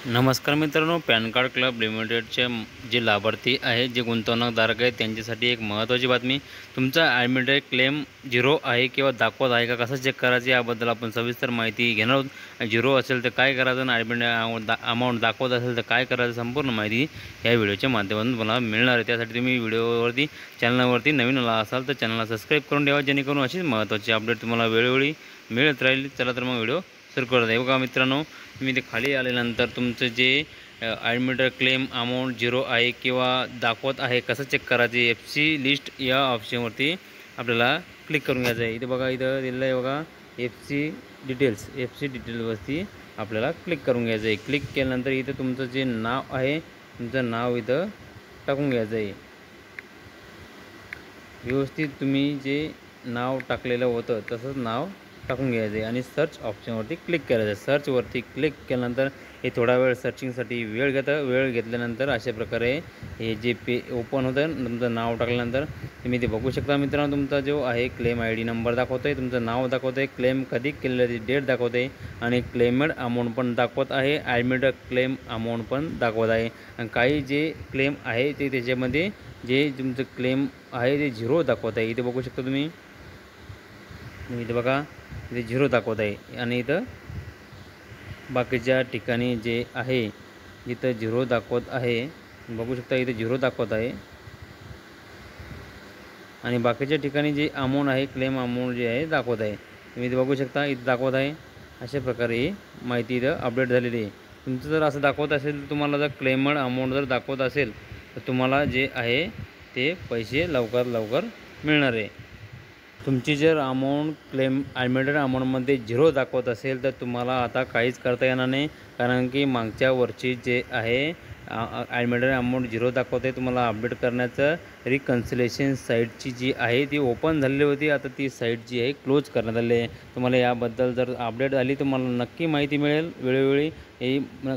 नमस्कार मित्रांनो, pan card club लिमिटेडचे जे लाभार्थी आहेत, जे गुंतवणूकधारक आहेत, त्यांच्यासाठी एक महत्त्वाची बातमी. तुमचा ॲडमिटेड क्लेम झिरो आहे किंवा दाखवत आहे का, कसं चेक करायचं याबद्दल आपण सविस्तर माहिती घेणार आहोत. झिरो असेल तर काय करायचं आणि ॲडमिट अमाऊंट दाखवत असेल तर काय करायचं, संपूर्ण माहिती या व्हिडिओच्या माध्यमातून तुम्हाला मिळणार आहे. त्यासाठी तुम्ही व्हिडिओवरती चॅनलवरती नवीन आला असाल तर चॅनलला सबस्क्राईब करून ठेवा, जेणेकरून अशीच महत्त्वाची अपडेट तुम्हाला वेळोवेळी मिळत राहील. चला तर मग व्हिडिओ सुरू करत आहे. बघा मित्रांनो, तुम्ही ते खाली आल्यानंतर तुमचं जे ॲडमिटर क्लेम अमाऊंट झिरो आहे किंवा दाखवत आहे कसं चेक करायचे, FC लिस्ट या ऑप्शनवरती आपल्याला क्लिक करून घ्यायचं आहे. इथे बघा, इथं दिलेलं आहे बघा FC डिटेल्सवरती आपल्याला क्लिक करून घ्यायचं आहे. क्लिक केल्यानंतर इथं तुमचं जे नाव आहे, तुमचं नाव इथं टाकून घ्यायचं आहे. व्यवस्थित तुम्ही जे नाव टाकलेलं होतं तसंच नाव टाकून घ्यायचं आहे आणि सर्च ऑप्शनवरती क्लिक करायचं आहे. सर्चवरती क्लिक केल्यानंतर हे थोडा वेळ सर्चिंगसाठी वेळ घेतं. वेळ घेतल्यानंतर अशा प्रकारे हे जे ओपन होतं. तुमचं नाव टाकल्यानंतर तुम्ही ते बघू शकता मित्रांनो. तुमचा जो आहे क्लेम ID नंबर दाखवतो आहे, तुमचं नाव दाखवतं आहे, क्लेम कधी केलेलं डेट दाखवत आहे आणि क्लेमेड अमाऊंट पण दाखवत आहे, ॲडमिट क्लेम अमाऊंट पण दाखवत आहे. आणि काही जे क्लेम आहे ते त्याच्यामध्ये जे तुमचं क्लेम आहे ते झिरो दाखवत आहे. इथे बघू शकता तुम्ही. इथे बघा, इथे झिरो दाखवत आहे आणि इथं बाकीच्या ठिकाणी जे आहे इथं झिरो दाखवत आहे. बघू शकता, इथे झिरो दाखवत आहे आणि बाकीच्या ठिकाणी जे अमाऊंट आहे, क्लेम अमाऊंट जे आहे दाखवत आहे. तुम्ही इथे बघू शकता, इथं दाखवत आहे. अशा प्रकारे ही माहिती इथं अपडेट झालेली आहे. तुमचं जर असं दाखवत असेल तर तुम्हाला जर क्लेमड अमाऊंट जर दाखवत असेल तर तुम्हाला जे आहे ते पैसे लवकर मिळणार आहे. तुमची जर अमाऊंट क्लेम ॲडमिटेड अमाऊंटमध्ये झिरो दाखवत असेल तर तुम्हाला आता काहीच करता येणार नाही, कारण की मागच्या वर्षी जे आहे ॲडमिटेड अमाऊंट झिरो दाखवते. तुम्हाला अपडेट करण्याचं रिकन्सिलेशन साईटची जी आहे ती ओपन झालेली होती. आता ती साईट जी आहे क्लोज करण्यात आली आहे. तुम्हाला याबद्दल जर अपडेट आली तर मला नक्की माहिती मिळेल वेळोवेळी.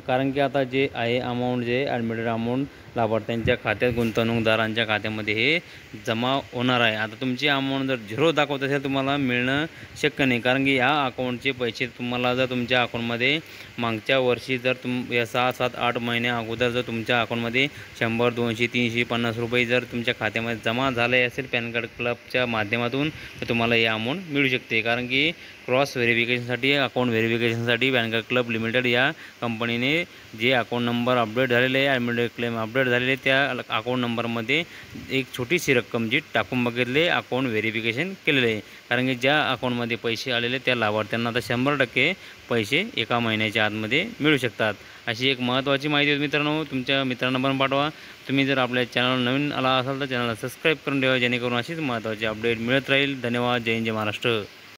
कारण की आता जे आहे अमाऊंट जे ॲडमिटेड अमाऊंट लाभार्थ्यांच्या खात्यात, गुंतवणूकदारांच्या खात्यामध्ये हे जमा होणार आहे. आता तुमची अमाऊंट जर झिरो दाखवत असेल तुम्हाला मिळणं शक्य नाही, कारण की या अकाउंटचे पैसे तुम्हाला जर तुमच्या अकाउंटमध्ये मागच्या वर्षी जर या 6, 7, 8 महिन्या अगोदर जर तुमच्या अकाउंटमध्ये 100, 200, 300, 50 रुपये जर तुमच्या खात्यामध्ये जमा झाले असेल पॅन कार्ड क्लबच्या माध्यमातून तर तुम्हाला ही अमाऊंट मिळू शकते. कारण की क्रॉस व्हेरिफिकेशनसाठी, अकाउंट व्हेरिफिकेशनसाठी पॅन कार्ड क्लब लिमिटेड या कंपनीने जे अकाउंट नंबर अपडेट झालेले आहे, ॲडमिटेड क्लेम अपडेट झालेले, त्या अकाउंट नंबरमध्ये एक छोटीशी रक्कम जी टाकून बघितले, अकाउंट व्हेरिफिकेशन केलेलं आहे. कारण की ज्या अकाउंटमध्ये पैसे आलेले त्या लाभार्थ्यांना आता 100% पैसे एका महिन्याच्या आतमध्ये मिळू शकतात. अशी एक महत्त्वाची माहिती होती मित्रांनो. तुमच्या मित्रांना पण पाठवा. तुम्ही जर आपल्या चॅनल नवीन आला असाल तर चॅनलला सबस्क्राईब करून ठेवा, जेणेकरून अशीच महत्त्वाची अपडेट मिळत राहील. धन्यवाद. जय हिंद, जय महाराष्ट्र.